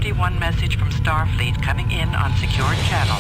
Priority 1 message from Starfleet coming in on secured channel.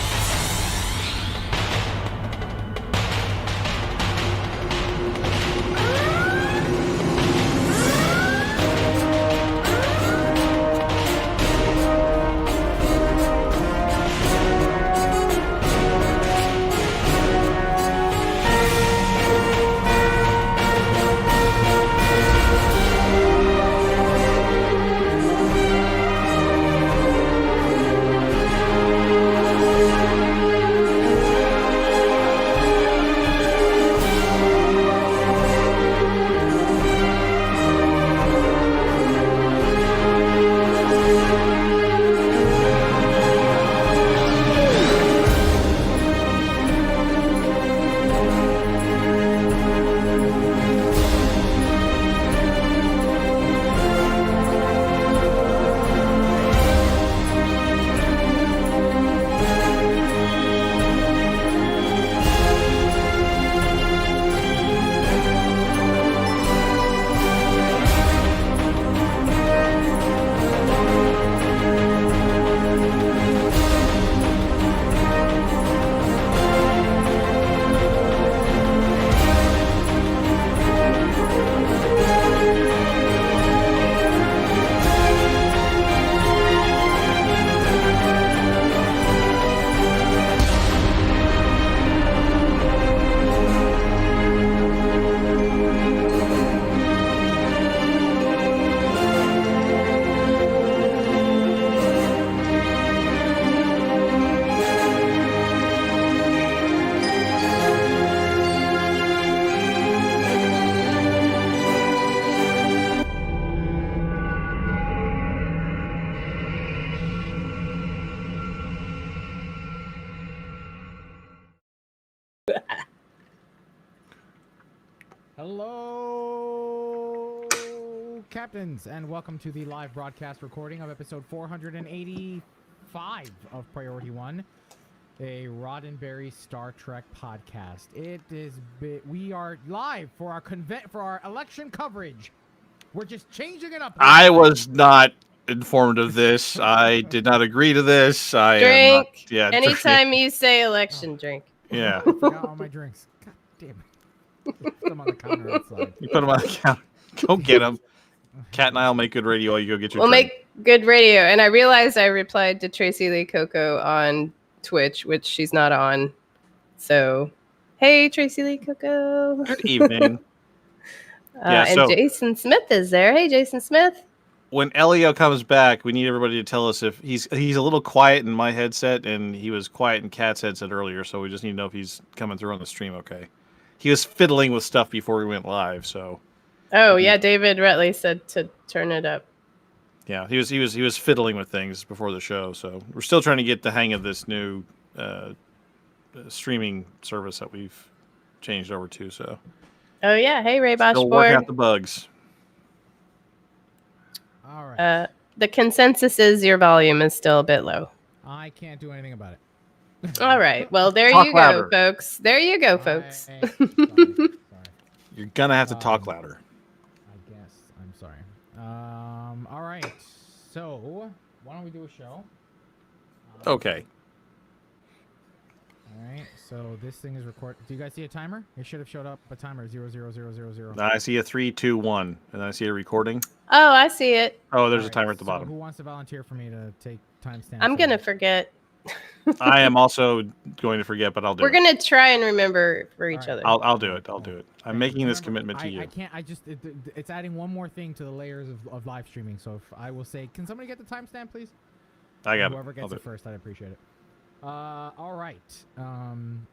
Hello, Captains, and welcome to the live broadcast recording of episode 485 of Priority 1, a Roddenberry Star Trek podcast. We are live for our election coverage. We're just changing it up. I was not informed of this. I did not agree to this. Drink. Anytime you say election, drink. Yeah. I forgot all my drinks. God damn it. Put them on the counter outside. You put them on the counter. Go get them. Cat and I will make good radio while you go get your We'll drink. make good radio. And I realized I replied to Tracy Lee Coco on Twitch, which she's not on. So, hey, Tracy Lee Coco. Good evening. And Jason Smith is there. Hey, Jason Smith. When Elio comes back, we need everybody to tell us if he's a little quiet in my headset, and he was quiet in Cat's headset earlier, so we just need to know if he's coming through on the stream okay. He was fiddling with stuff before we went live, so. Oh yeah, David Rutley said to turn it up. Yeah, he was fiddling with things before the show, so we're still trying to get the hang of this new streaming service that we've changed over to. So. Oh yeah, hey Ray Boschborg. Still working out the bugs. All right. The consensus is your volume is still a bit low. I can't do anything about it. All right. Well, there Talk you louder. go, folks. There you go, folks. Sorry. You're gonna have to talk louder. I guess. I'm sorry. All right. So, why don't we do a show? Okay. All right. So this thing is recorded. Do you guys see a timer? It should have showed up a timer 00000. I see a 3, 2, 1, and then I see a recording. Oh, I see it. Oh, there's All a timer right, at the so bottom. who wants to volunteer for me to take timestamps? I'm going to forget. I am also going to forget, but I'll do We're it. going to try and remember for each All right. other. I'll do it. I'll do it. I'm making this commitment to you. I can't. It's adding one more thing to the layers of live streaming. So if I will say, can somebody get the timestamp, please? I got Whoever it. gets it first, I'd appreciate it. All right. I don't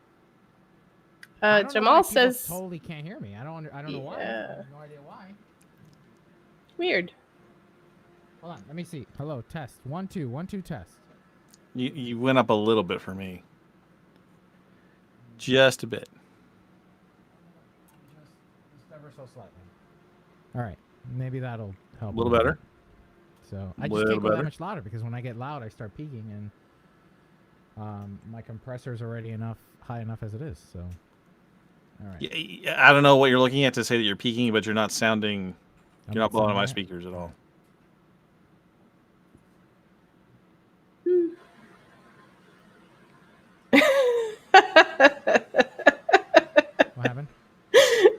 know why Jamal people says totally can't hear me. I don't know why. I have no idea why. weird. Hold on, let me see. Hello, test. 1 2 1 2 test. You went up a little bit for me. Just a bit. Just ever so slightly. All right, maybe that'll help. A little better. So I just Little can't go better. that much louder because when I get loud, I start peaking, and my compressor's already high enough as it is. So, all right. I don't know what you're looking at to say that you're peaking, but you're not sounding. You're not blowing sounding my right. speakers at all. What happened?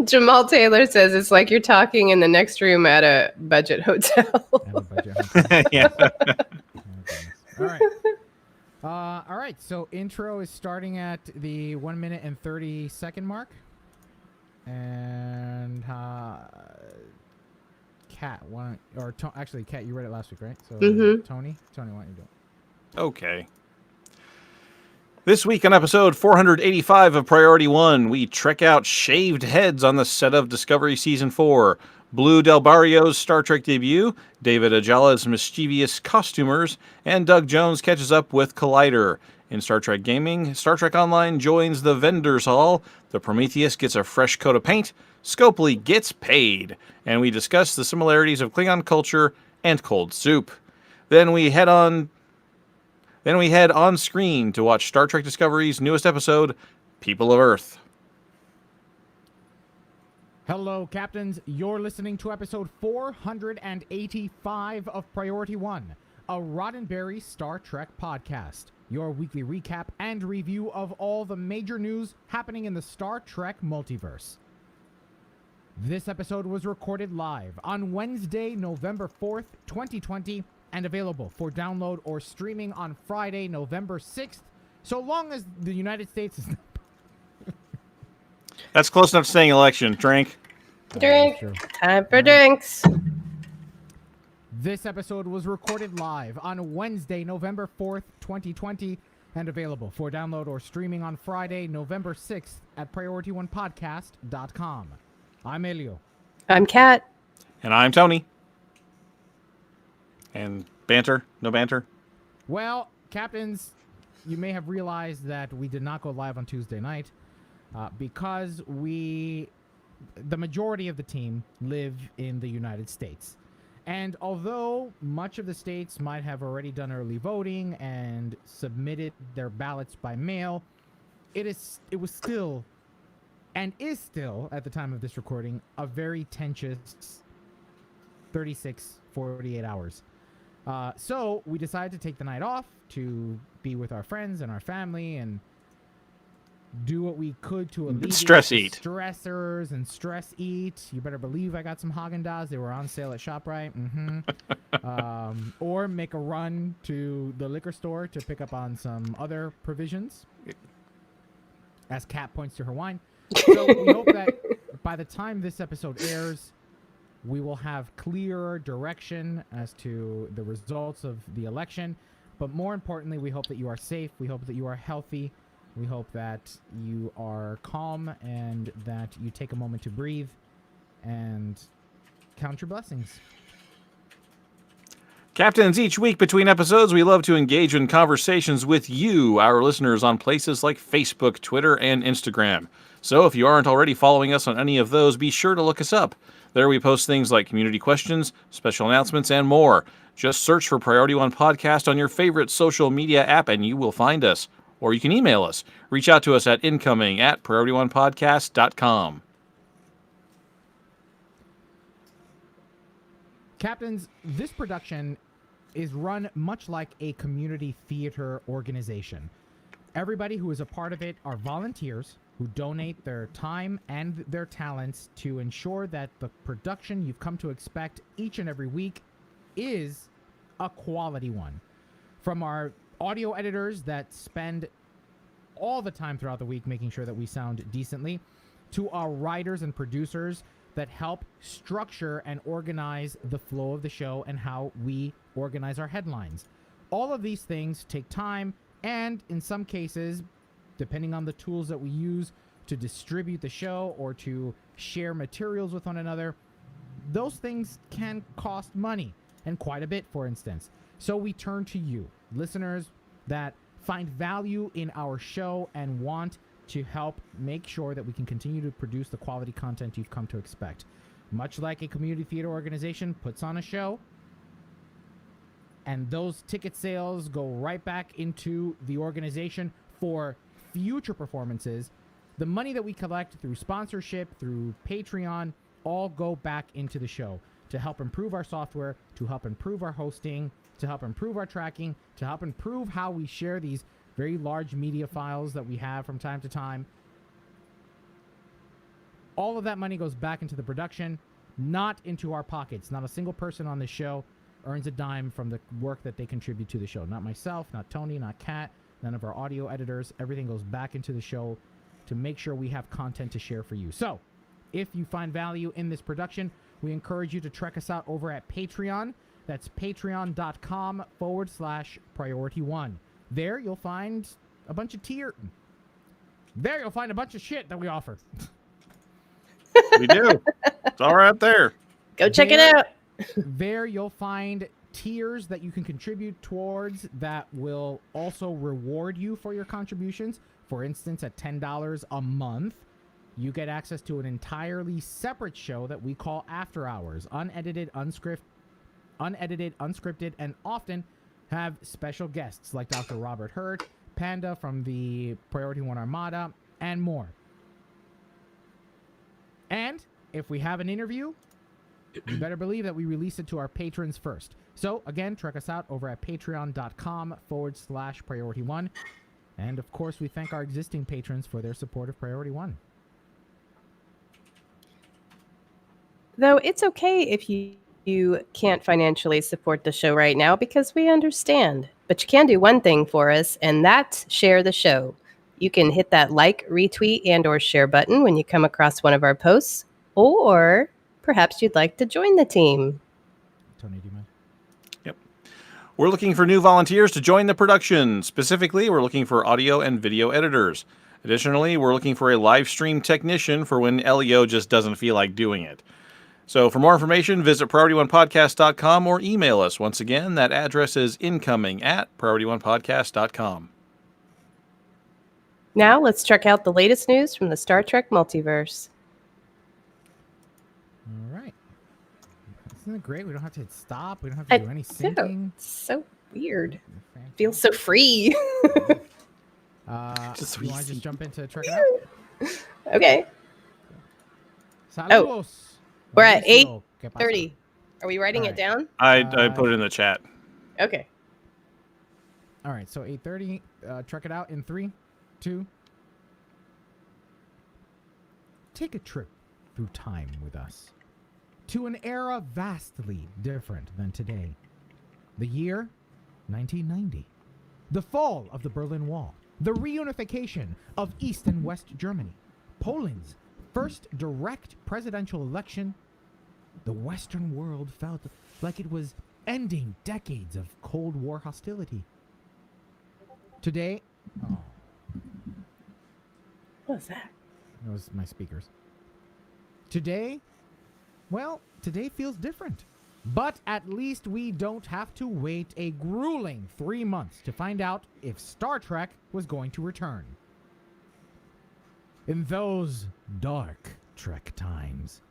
Jamal Taylor says it's like you're talking in the next room at a budget hotel. I have a budget hotel. Yeah. Oh, goodness. All right. All right. So intro is starting at the 1 minute and 30 second mark. And Kat, actually, Kat, you read it last week, right? So Tony, why don't you do it? Okay. This week on episode 485 of Priority 1, we trek out shaved heads on the set of Discovery Season 4, Blue Del Barrio's Star Trek debut, David Ajala's mischievous costumers, and Doug Jones catches up with Collider. In Star Trek Gaming, Star Trek Online joins the Vendors Hall, the Prometheus gets a fresh coat of paint, Scopely gets paid, and we discuss the similarities of Klingon culture and cold soup. Then we head on screen to watch Star Trek Discovery's newest episode, People of Earth. Hello, Captains. You're listening to episode 485 of Priority 1, a Roddenberry Star Trek podcast. Your weekly recap and review of all the major news happening in the Star Trek multiverse. This episode was recorded live on Wednesday, November 4th, 2020, and available for download or streaming on Friday, November 6th, so long as the United States is... That's close enough to saying election. Drink. Drink. Time for drinks. This episode was recorded live on Wednesday, November 4th, 2020, and available for download or streaming on Friday, November 6th at PriorityOnePodcast.com. I'm Elio. I'm Kat. And I'm Tony. And banter? No banter? Well, Captains, you may have realized that we did not go live on Tuesday night because the majority of the team live in the United States. And although much of the states might have already done early voting and submitted their ballots by mail, it was still, and is still, at the time of this recording, a very tense 48 hours. So we decided to take the night off to be with our friends and our family and do what we could to alleviate stressors and stress eat. You better believe I got some Haagen-Dazs. They were on sale at ShopRite. Or make a run to the liquor store to pick up on some other provisions. As Kat points to her wine. So we hope that by the time this episode airs, we will have clearer direction as to the results of the election. But more importantly, we hope that you are safe. We hope that you are healthy. We hope that you are calm and that you take a moment to breathe and count your blessings. Captains, each week between episodes, we love to engage in conversations with you, our listeners, on places like Facebook, Twitter, and Instagram. So if you aren't already following us on any of those, be sure to look us up. There we post things like community questions, special announcements, and more. Just search for Priority One Podcast on your favorite social media app and you will find us. Or you can email us. Reach out to us at incoming@PriorityOnePodcast.com. Captains, this production is run much like a community theater organization. Everybody who is a part of it are volunteers who donate their time and their talents to ensure that the production you've come to expect each and every week is a quality one. From our audio editors that spend all the time throughout the week making sure that we sound decently, to our writers and producers that help structure and organize the flow of the show and how we organize our headlines. All of these things take time, and in some cases, depending on the tools that we use to distribute the show or to share materials with one another, those things can cost money, and quite a bit, for instance. So we turn to you, listeners that find value in our show and want to help make sure that we can continue to produce the quality content you've come to expect. Much like a community theater organization puts on a show, and those ticket sales go right back into the organization for future performances, the money that we collect through sponsorship, through Patreon, all go back into the show to help improve our software, to help improve our hosting, to help improve our tracking, to help improve how we share these very large media files that we have from time to time. All of that money goes back into the production, not into our pockets. Not a single person on the show earns a dime from the work that they contribute to the show. Not myself, not Tony, not Kat, none of our audio editors. Everything goes back into the show to make sure we have content to share for you. So, if you find value in this production, we encourage you to check us out over at Patreon. That's patreon.com/priority1. There you'll find a bunch of There you'll find a bunch of shit that we offer. We do. It's all right there. Go check it out. There you'll find tiers that you can contribute towards that will also reward you for your contributions. For instance, at $10 a month, you get access to an entirely separate show that we call After Hours, unedited, unscripted, and often have special guests like Dr. Robert Hurt, Panda from the Priority One Armada, and more. And if we have an interview, you better believe that we release it to our patrons first. So, again, check us out over at patreon.com/priority1. And, of course, we thank our existing patrons for their support of Priority One. Though it's okay if you can't financially support the show right now, because we understand. But you can do one thing for us, and that's share the show. You can hit that like, retweet, and or share button when you come across one of our posts, or perhaps you'd like to join the team. Tony, do you mind? Yep. We're looking for new volunteers to join the production. Specifically, we're looking for audio and video editors. Additionally, we're looking for a live stream technician for when LEO just doesn't feel like doing it. So for more information, visit PriorityOnePodcast.com or email us. Once again, that address is incoming@PriorityOnePodcast.com. Now let's check out the latest news from the Star Trek multiverse. All right. Isn't it great? We don't have to hit stop. We don't have to do any syncing. It's so weird. Feels so free. You want to just jump into check it out? Okay. Saludos. We're at Buenísimo. ¿Qué pasa? 8:30. Are we writing it down? I put it in the chat. Okay. All right, so 8:30. Check it out in 3, 2. Take a trip through time with us to an era vastly different than today. The year 1990. The fall of the Berlin Wall. The reunification of East and West Germany. Poland's first direct presidential election. The Western world felt like it was ending decades of Cold War hostility. Today... Oh, What was that? that was my speakers. Today... Well, today feels different. But at least we don't have to wait a grueling 3 months to find out if Star Trek was going to return. In those dark Trek times,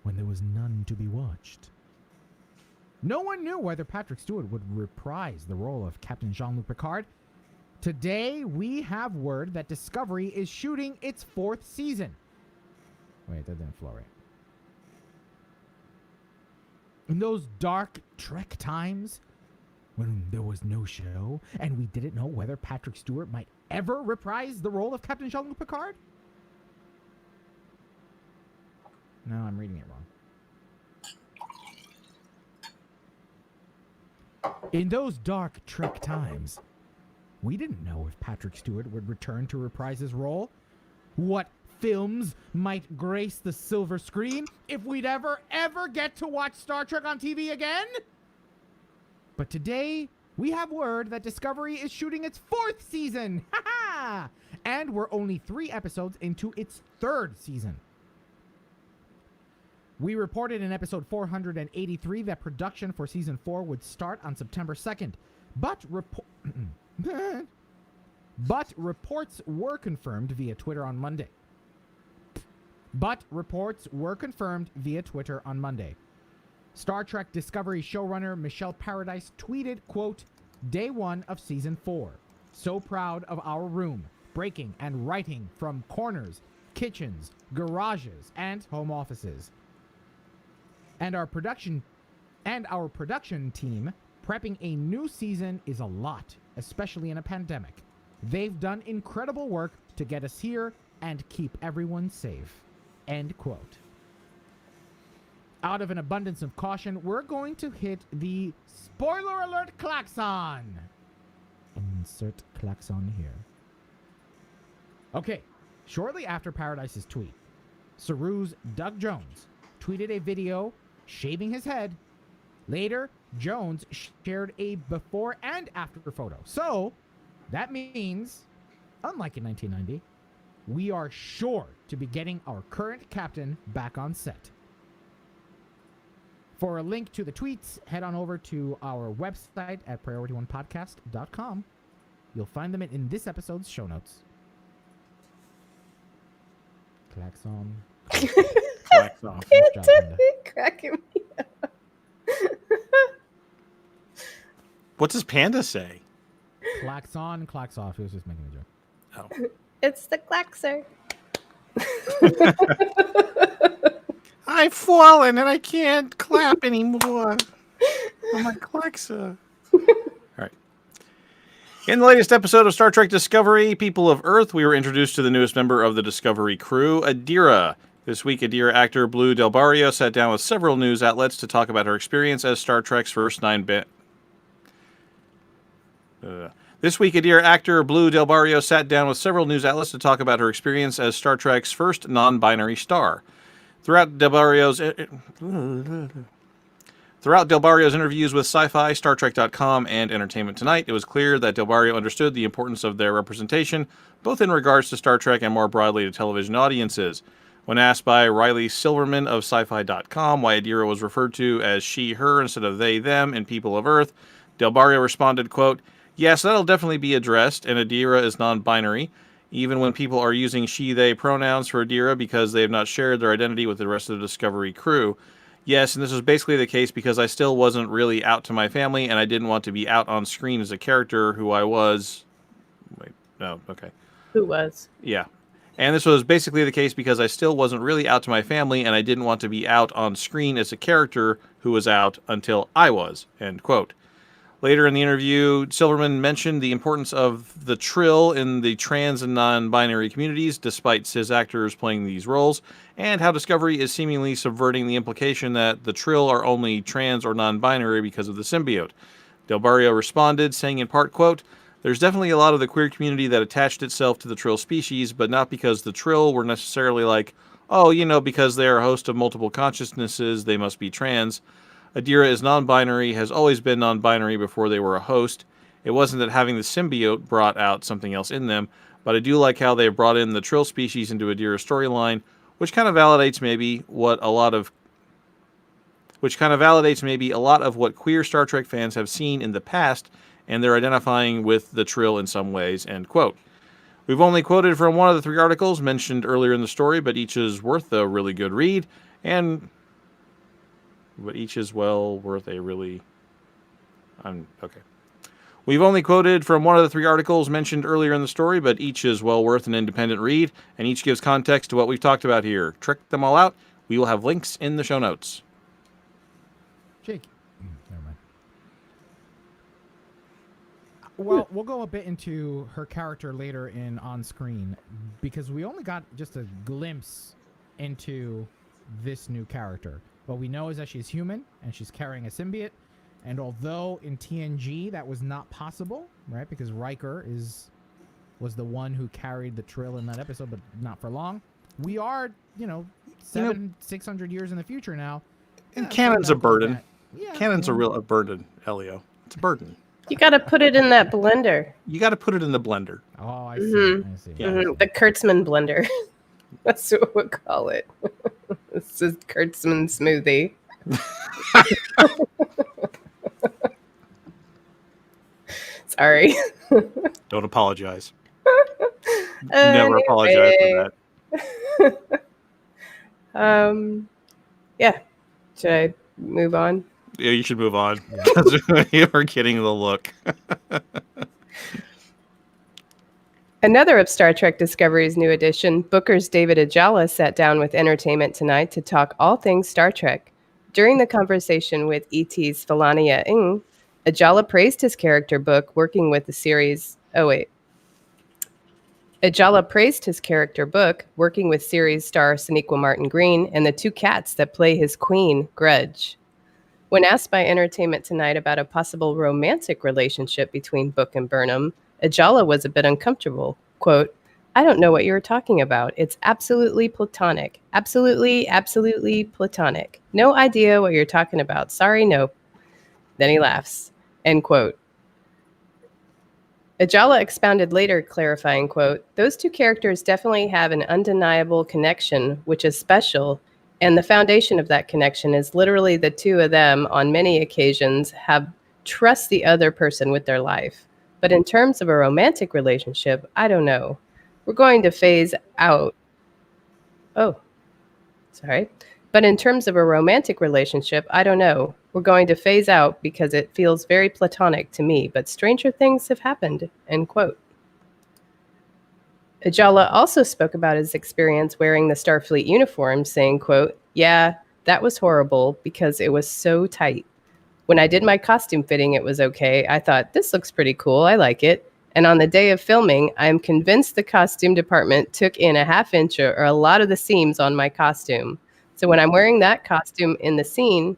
when there was none to be watched, no one knew whether Patrick Stewart would reprise the role of Captain Jean-Luc Picard. Today, we have word that Discovery is shooting its 4th season. Wait, that didn't flow right. In those dark Trek times, when there was no show, and we didn't know whether Patrick Stewart might ever reprise the role of Captain Jean-Luc Picard? No, I'm reading it wrong. In those dark Trek times, we didn't know if Patrick Stewart would return to reprise his role, what films might grace the silver screen, if we'd ever get to watch Star Trek on TV again. But today, we have word that Discovery is shooting its 4th season. Ha ha! And we're only 3 episodes into its 3rd season. We reported in episode 483 that production for season 4 would start on September 2nd. But reports were confirmed via Twitter on Monday. Star Trek Discovery showrunner Michelle Paradise tweeted, quote, "Day 1 of season 4. So proud of our room, breaking and writing from corners, kitchens, garages, and home offices. And our production team prepping a new season is a lot, especially in a pandemic. They've done incredible work to get us here and keep everyone safe. End quote. Out of an abundance of caution, we're going to hit the spoiler alert klaxon. Insert klaxon here. Okay, shortly after Paradise's tweet, Saru's Doug Jones tweeted a video shaving his head. Later, Jones shared a before and after photo. So, that means, unlike in 1990, we are sure to be getting our current captain back on set. For a link to the tweets, head on over to our website at PriorityOnePodcast.com. You'll find them in this episode's show notes. Klaxon. Klaxon. Cracking me up. What does Panda say? Klaxon, klax off. He was just making a joke. Oh. It's the klaxer. I've fallen and I can't clap anymore. I'm a klaxa. All right. In the latest episode of Star Trek Discovery, People of Earth, we were introduced to the newest member of the Discovery crew, Adira. This week, Adira actor Blue Del Barrio sat down with several news outlets to talk about her experience as Star Trek's first This week, Adira actor Blue Del Barrio sat down with several news outlets to talk about her experience as Star Trek's first non-binary star. Throughout Del Barrio's interviews with Sci-Fi, StarTrek.com, and Entertainment Tonight, it was clear that Del Barrio understood the importance of their representation, both in regards to Star Trek and more broadly to television audiences. When asked by Riley Silverman of Sci-Fi.com why Adira was referred to as she, her, instead of they, them in People of Earth, Del Barrio responded, quote, "Yes, that'll definitely be addressed, and Adira is non-binary, even when people are using she, they pronouns for Adira because they have not shared their identity with the rest of the Discovery crew. Yes, and this was basically the case because I still wasn't really out to my family, and I didn't want to be out on screen as a character who I was..." Wait, no, okay. Who was? Yeah. And this was basically the case because I still wasn't really out to my family, and I didn't want to be out on screen as a character who was out until I was, end quote. Later in the interview, Silverman mentioned the importance of the trill in the trans and non-binary communities, despite cis actors playing these roles, and how Discovery is seemingly subverting the implication that the trill are only trans or non-binary because of the symbiote. Del Barrio responded, saying in part, quote, "There's definitely a lot of the queer community that attached itself to the trill species, but not because the trill were necessarily like, oh, you know, because they are a host of multiple consciousnesses, they must be trans. Adira is non-binary, has always been non-binary before they were a host. It wasn't that having the symbiote brought out something else in them, but I do like how they've brought in the trill species into Adira's storyline, which kind of validates maybe a lot of what queer Star Trek fans have seen in the past, and they're identifying with the trill in some ways," end quote. We've only quoted from one of the 3 articles mentioned earlier in the story, but each is worth a really good read, but each is well worth a really... okay. We've only quoted from one of the 3 articles mentioned earlier in the story, but each is well worth an independent read, and each gives context to what we've talked about here. Check them all out. We will have links in the show notes. Jake. Never mind. Well, we'll go a bit into her character later in on screen, because we only got just a glimpse into this new character. What we know is that she's human and she's carrying a symbiote. And although in TNG that was not possible, right? Because Riker was the one who carried the trill in that episode, but not for long. We are, 600 years in the future now. And canon's a burden. Yeah, Canon's a burden, Elio. It's a burden. You got to put it in that blender. You got to put it in the blender. Oh, I see. Mm-hmm. I see. Yeah. Mm-hmm. The Kurtzman blender. That's what we'll call it. This is Kurtzman smoothie. Sorry. Don't apologize. Never apologize for that. Yeah. Should I move on? Yeah, you should move on. Yeah. You are getting the look. Another of Star Trek Discovery's new edition, Booker's David Ajala sat down with Entertainment Tonight to talk all things Star Trek. During the conversation with ET's Felania Ng, Ajala praised his character book working with the series... Oh, wait. Ajala praised his character Book, working with series star Sonequa Martin Green and the two cats that play his queen, Grudge. When asked by Entertainment Tonight about a possible romantic relationship between Book and Burnham, Ajala was a bit uncomfortable. Quote, "I don't know what you're talking about. It's absolutely platonic. Absolutely platonic. No idea what you're talking about. Sorry, nope." Then he laughs. End quote. Ajala expounded later, clarifying, quote, "Those two characters definitely have an undeniable connection, which is special, and the foundation of that connection is literally the two of them on many occasions have trust the other person with their life. But in terms of a romantic relationship, I don't know. We're going to phase out." Oh, sorry. "But in terms of a romantic relationship, I don't know. We're going to phase out because it feels very platonic to me, but stranger things have happened." End quote. Ajala also spoke about his experience wearing the Starfleet uniform, saying, quote, "Yeah, that was horrible because it was so tight. When I did my costume fitting, it was okay. I thought, this looks pretty cool. I like it. And on the day of filming, I am convinced the costume department took in a half inch or a lot of the seams on my costume. So when I'm wearing that costume in the scene,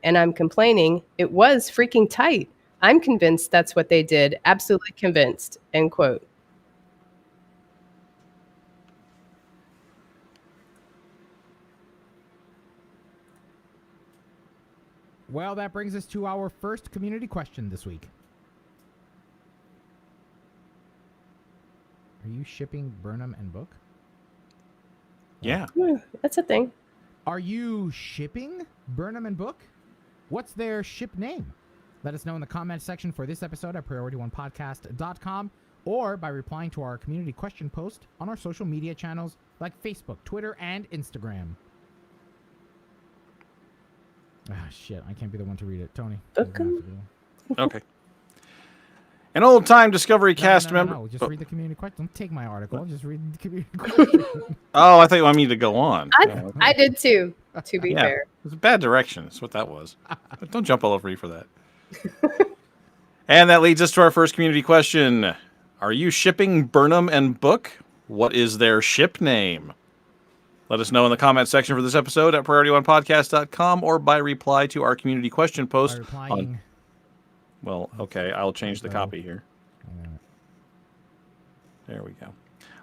and I'm complaining, it was freaking tight. I'm convinced that's what they did. Absolutely convinced." End quote. Well, that brings us to our first community question this week. Are you shipping Burnham and Book? Yeah. That's a thing. Are you shipping Burnham and Book? What's their ship name? Let us know in the comments section for this episode at PriorityOnePodcast.com or by replying to our community question post on our social media channels like Facebook, Twitter, and Instagram. Ah, shit. I can't be the one to read it. Tony. Okay. An old-time Discovery cast member... No, just read the community question. Don't take my article. Just read the community question. Oh, I thought you wanted me to go on. I did too, to be fair. It was a bad direction. That's what that was. But don't jump all over me for that. And that leads us to our first community question. Are you shipping Burnham and Book? What is their ship name? Let us know in the comment section for this episode at PriorityOnePodcast.com or by reply to our community question post. Well, okay, I'll change the copy here. There we go.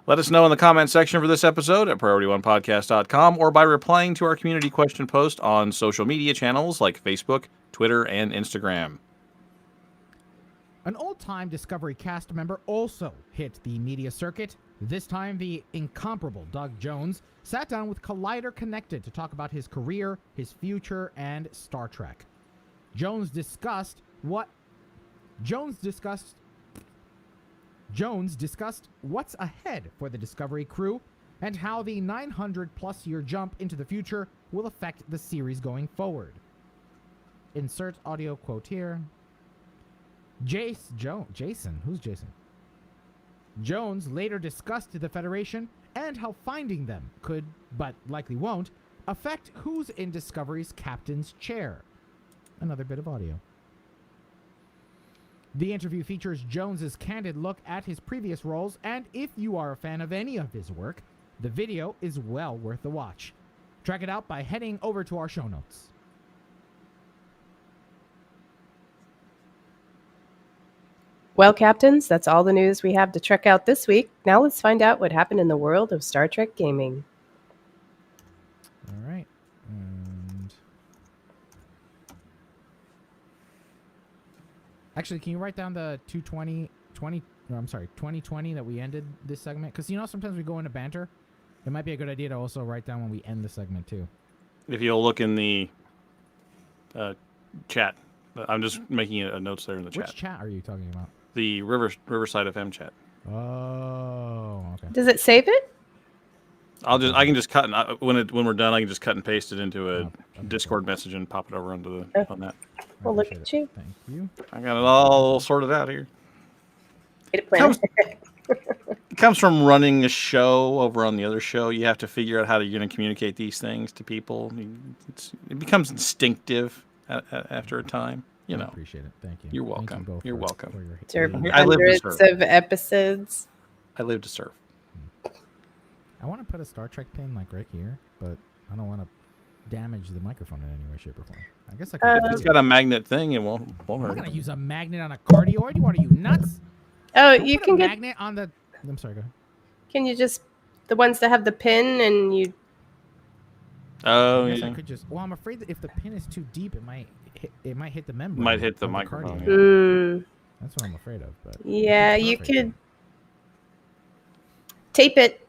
Let us know in the comment section for this episode at PriorityOnePodcast.com or by replying to our community question post on social media channels like Facebook, Twitter, and Instagram. An old-time Discovery cast member also hit the media circuit. This time, the incomparable Doug Jones sat down with Collider Connected to talk about his career, his future, and Star Trek. Jones discussed what's ahead for the Discovery crew and how the 900-plus year jump into the future will affect the series going forward. Insert audio quote here. Jason? Who's Jason? Jones later discussed the Federation and how finding them could, but likely won't, affect who's in Discovery's captain's chair. Another bit of audio. The interview features Jones's candid look at his previous roles, and if you are a fan of any of his work, the video is well worth the watch. Track it out by heading over to our show notes. Well, Captains, that's all the news we have to check out this week. Now let's find out what happened in the world of Star Trek gaming. All right. And actually, can you write down the 2020 that we ended this segment? Because, sometimes we go into banter. It might be a good idea to also write down when we end the segment, too. If you'll look in the chat. I'm just making a notes there in the chat. Which chat are you talking about? The Riverside FM chat. Oh, okay. Does it save it? I can just cut and when we're done, I can just cut and paste it into a Discord message and pop it over on that. Well, look at you. Thank you. I got it all sorted out here. It comes from running a show over on the other show. You have to figure out how you're going to communicate these things to people. It becomes instinctive after a time. You I know, appreciate it. Thank you. You're Thank welcome. you both You're for- welcome. for your- Serve your- I live to hundreds serve. of episodes. I live to serve. I want to put a Star Trek pin like right here, but I don't want to damage the microphone in any way, shape, or form. I guess I could. If it's got a magnet thing, it won't I'm not hurt. gonna use a magnet on a cardioid. What are you nuts? Oh, Don't you put can a get. magnet on the. I'm sorry. Go ahead. Can you just the ones that have the pin and you? Oh, I guess I yeah. could just. Well, I'm afraid that if the pin is too deep, it might hit the membrane. Might hit the of microphone, cardioid. yeah. Mm, That's what I'm afraid of. But yeah, it's you perfect. could tape it.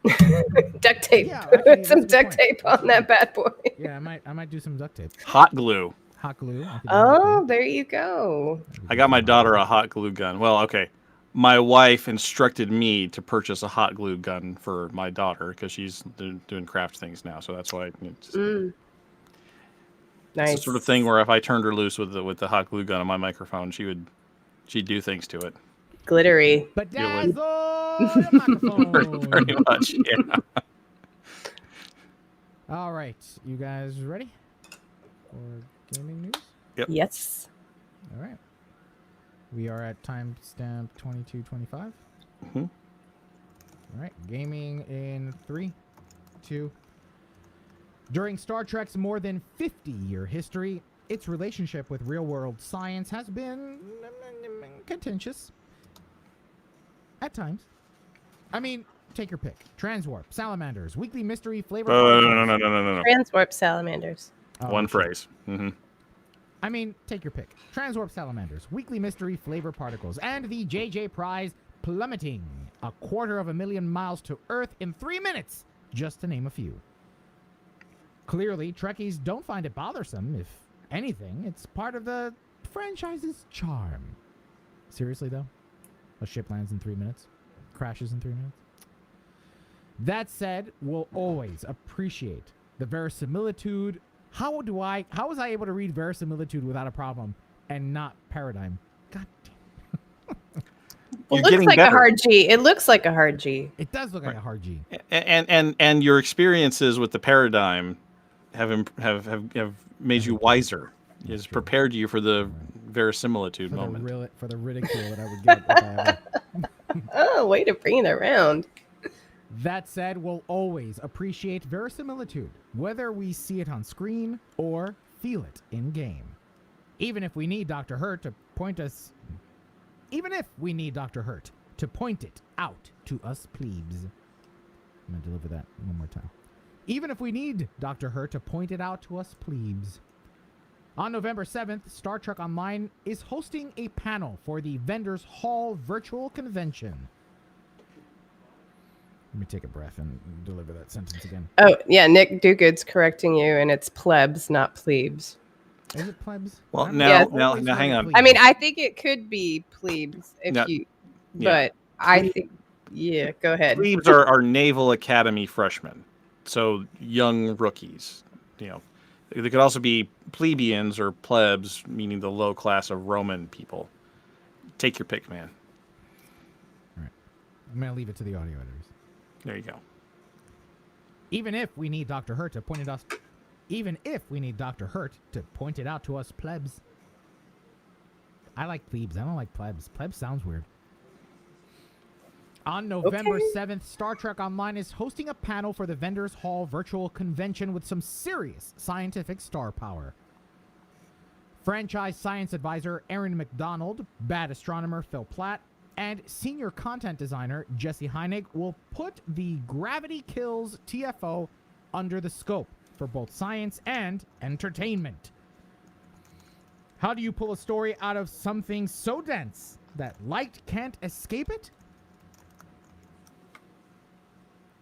Duct tape. Yeah, actually, Put that's a some good duct point. tape on that bad boy. Yeah, I might do some duct tape. Hot glue. Hot glue. I could do Oh, there you go. hot glue. I got my daughter a hot glue gun. Well, okay. My wife instructed me to purchase a hot glue gun for my daughter because she's doing craft things now. So that's why it's Mm. the Nice. sort of thing where if I turned her loose with the hot glue gun on my microphone, she'd do things to it. Glittery. Bedazzle your microphone. Pretty much, yeah. All right, you guys ready for gaming news? Yep. Yes. All right. We are at timestamp 22:25. Mhm. All right, gaming in 3, 2. During Star Trek's more than 50-year history, its relationship with real-world science has been contentious. At times. I mean, take your pick. Transwarp, salamanders, weekly mystery flavor. No. Transwarp salamanders. Oh, One shit. phrase. Mm-hmm. I mean, take your pick. Transwarp salamanders, weekly mystery flavor particles, and the JJ prize plummeting 250,000 miles to Earth in 3 minutes, just to name a few. Clearly, Trekkies don't find it bothersome. If anything, it's part of the franchise's charm. Seriously, though? A ship lands in 3 minutes? Crashes in 3 minutes? That said, we'll always appreciate the verisimilitude. How was I able to read verisimilitude without a problem and not paradigm? God damn. You're It looks getting like better. a hard G. It looks like a hard G. It does look like a hard G. And your experiences with the paradigm have made you wiser. Has true. prepared you for the verisimilitude For moment. for the ridicule that I would get if I ever. Oh, way to bring it around. That said, we'll always appreciate verisimilitude, whether we see it on screen or feel it in game. Even if we need Dr. Hurt to point it out to us plebes. I'm going to deliver that one more time. Even if we need Dr. Hurt to point it out to us plebes. On November 7th, Star Trek Online is hosting a panel for the Vendors Hall virtual convention. Let me take a breath and deliver that sentence again. Oh, yeah. Nick Duguid's correcting you, and it's plebs, not plebes. Is it plebs? Well, I'm now- always now, hang heard on. plebes. I mean, I think it could be plebes if No, you, yeah. but I think, yeah, go ahead. Plebes are Naval Academy freshmen, so young rookies. You know, they could also be plebeians or plebs, meaning the low class of Roman people. Take your pick, man. I'm going to leave it to the audio editors. There you go. Even if we need Dr. Hurt to point it out to us plebs. I like plebes. I don't like plebs. Plebs sounds weird. On November 7th, Star Trek Online is hosting a panel for the Vendors Hall virtual convention with some serious scientific star power. Franchise science advisor Aaron McDonald, bad astronomer Phil Platt, and senior content designer Jesse Heinig will put the Gravity Kills TFO under the scope for both science and entertainment. How do you pull a story out of something so dense that light can't escape it?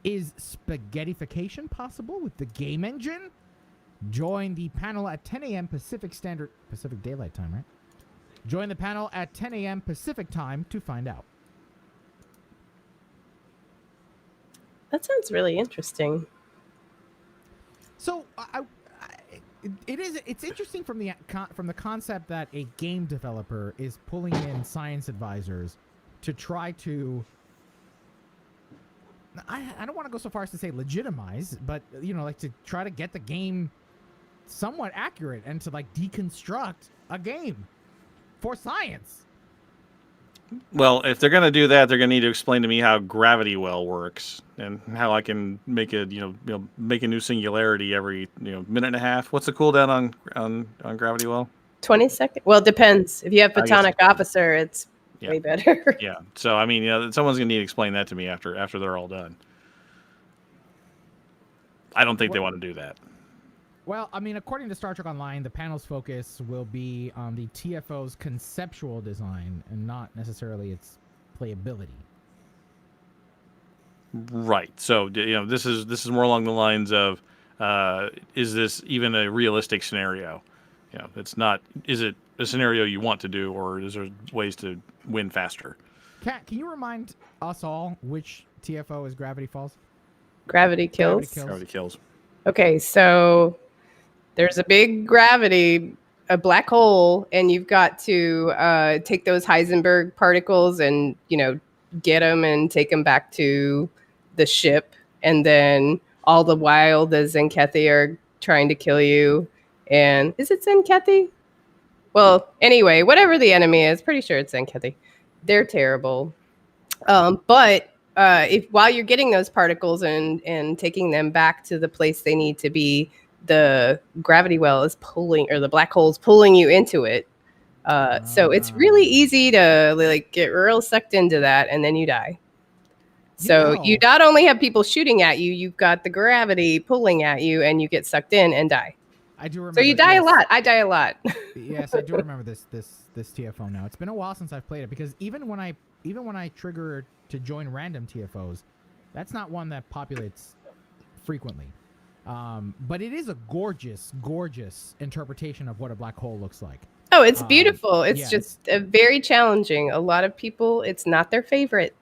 Is spaghettification possible with the game engine? Join the panel at 10 a.m. Pacific Daylight Time, right? Join the panel at 10 a.m. Pacific Time to find out. That sounds really interesting. So it's interesting from the concept that a game developer is pulling in science advisors to try to. I don't want to go so far as to say legitimize, but like to try to get the game somewhat accurate and to like deconstruct a game. for science. Well, if they're going to do that, they're going to need to explain to me how gravity well works and how I can make a make a new singularity every minute and a half. What's the cooldown on gravity well? 20 seconds. Well, it depends. If you have I guess Photonic it depends. Officer, it's Yeah. way better. Yeah. So I mean, someone's going to need to explain that to me after they're all done. I don't think they want to do that. Well, I mean, according to Star Trek Online, the panel's focus will be on the TFO's conceptual design and not necessarily its playability. Right. So this is more along the lines of, is this even a realistic scenario? It's not. Is it a scenario you want to do, or is there ways to win faster? Kat, can you remind us all which TFO is Gravity Falls? Gravity kills. Gravity kills. Okay, so there's a big gravity, a black hole, and you've got to take those Heisenberg particles and, get them and take them back to the ship. And then all the while, the Zenkethi are trying to kill you. And is it Zenkethi? Well, anyway, whatever the enemy is, pretty sure it's Zenkethi. They're terrible. But if while you're getting those particles and taking them back to the place they need to be, the gravity well is pulling, or the black hole is pulling you into it. So it's really easy to get real sucked into that, and then you die. So you not only have people shooting at you, you've got the gravity pulling at you, and you get sucked in and die. I do remember. So you die a lot. I die a lot. Yes, I do remember this TFO now. It's been a while since I've played it, because even when I trigger to join random TFOs, that's not one that populates frequently. But it is a gorgeous interpretation of what a black hole looks like. Oh, it's beautiful. It's yeah, just very challenging. A lot of people, it's not their favorite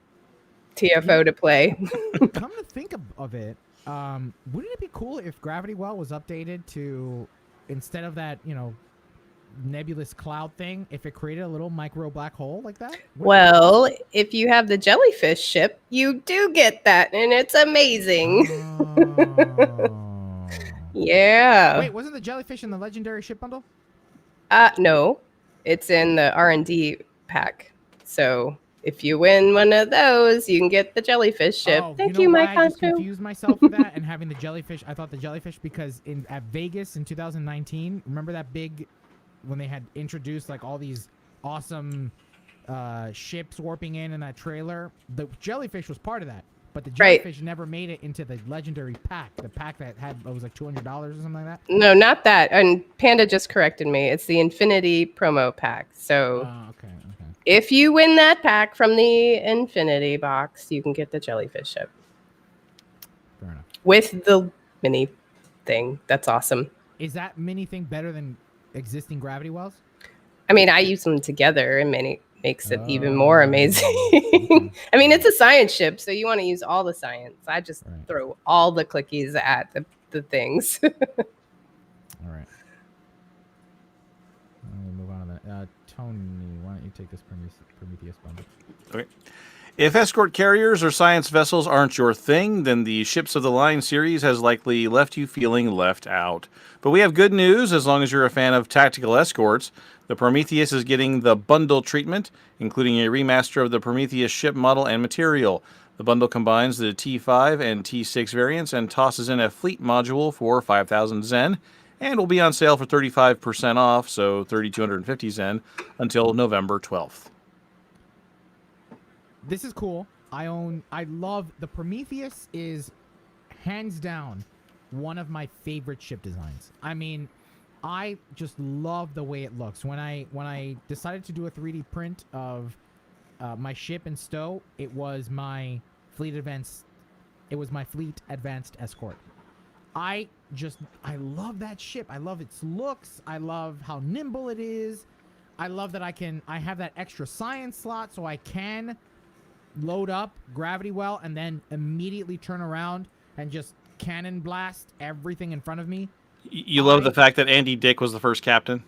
TFO to play. Come to think of it, wouldn't it be cool if Gravity Well was updated to, instead of that, nebulous cloud thing, if it created a little micro black hole like that? Well, if you have the jellyfish ship, you do get that, and it's amazing. Oh. Yeah. Wait, wasn't the jellyfish in the legendary ship bundle? No, it's in the R&D pack. So if you win one of those, you can get the jellyfish ship. Oh, Thank you, you, why my I just concho. confused myself with that and having the jellyfish. I thought the jellyfish because at Vegas in 2019, remember that big, when they had introduced all these awesome ships warping in that trailer? The jellyfish was part of that. But the jellyfish never made it into the legendary pack. The pack that had, it was like $200 or something like that? No, not that. And Panda just corrected me. It's the Infinity promo pack. So Okay. if you win that pack from the Infinity box, you can get the jellyfish ship. Fair enough. With the mini thing. That's awesome. Is that mini thing better than existing gravity wells? I mean, I use them together, and mini makes it even more amazing. I mean, it's a science ship, so you want to use all the science. I just throw all the clickies at the things. All right. Let me move on to that. Tony, why don't you take this Prometheus bundle? Okay. If escort carriers or science vessels aren't your thing, then the Ships of the Line series has likely left you feeling left out. But we have good news as long as you're a fan of tactical escorts. The Prometheus is getting the bundle treatment, including a remaster of the Prometheus ship model and material. The bundle combines the T5 and T6 variants and tosses in a fleet module for 5,000 Zen, and will be on sale for 35% off, so 3,250 Zen, until November 12th. This is cool. I love the Prometheus is hands down one of my favorite ship designs. I mean, I just love the way it looks. When I decided to do a 3D print of my ship in stow, it was my fleet advanced escort. I love that ship. I love its looks. I love how nimble it is. I love that I have that extra science slot, so I can load up gravity well and then immediately turn around and just cannon blast everything in front of me. You love the fact that Andy Dick was the first captain?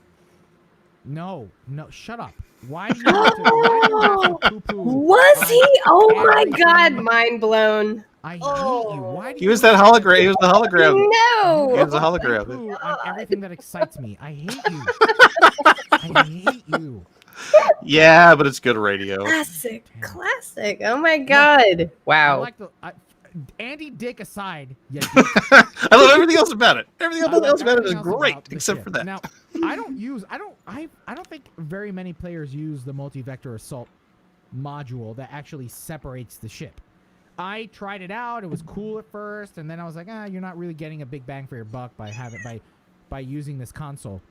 No, shut up. Why do you have to poo-poo? Was he? Oh my God, mind blown. I hate you. Why do He was that hologram. He was the hologram. No. He was a hologram. on everything that excites me. I hate you. I hate you. Yeah, but it's good radio. Classic, Damn. classic. Oh my god! I Wow. like Andy Dick aside. Yeah, I love everything else about it. Everything I like else about it is everything else great, about the except ship. for that. Now, I don't think very many players use the multi-vector assault module that actually separates the ship. I tried it out. It was cool at first, and then I was like, you're not really getting a big bang for your buck by using this console.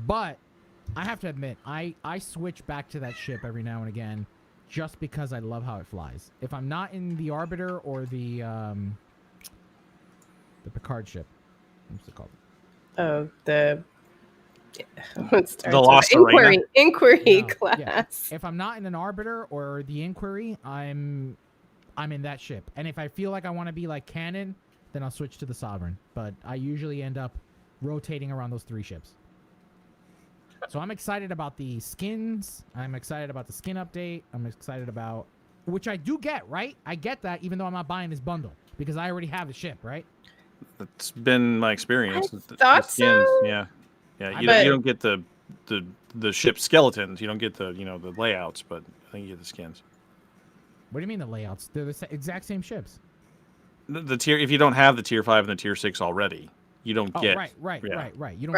But I have to admit, I switch back to that ship every now and again just because I love how it flies. If I'm not in the Arbiter or the Picard ship. What's it called? Oh, the Lost Arena? Inquiry No, class. yeah. If I'm not in an Arbiter or the Inquiry, I'm in that ship. And if I feel like I want to be like canon, then I'll switch to the Sovereign. But I usually end up rotating around those 3 ships. So I'm excited about the skins. I'm excited about the skin update. I'm excited about... Which I do get, right? I get that even though I'm not buying this bundle. Because I already have the ship, right? That's been my experience. I thought so. Yeah. Yeah, you bet. don't get the ship skeletons. You don't get the the layouts, but I think you get the skins. What do you mean the layouts? They're the exact same ships. The tier, if you don't have the tier 5 and the tier 6 already, you don't get. Right. Yeah. You don't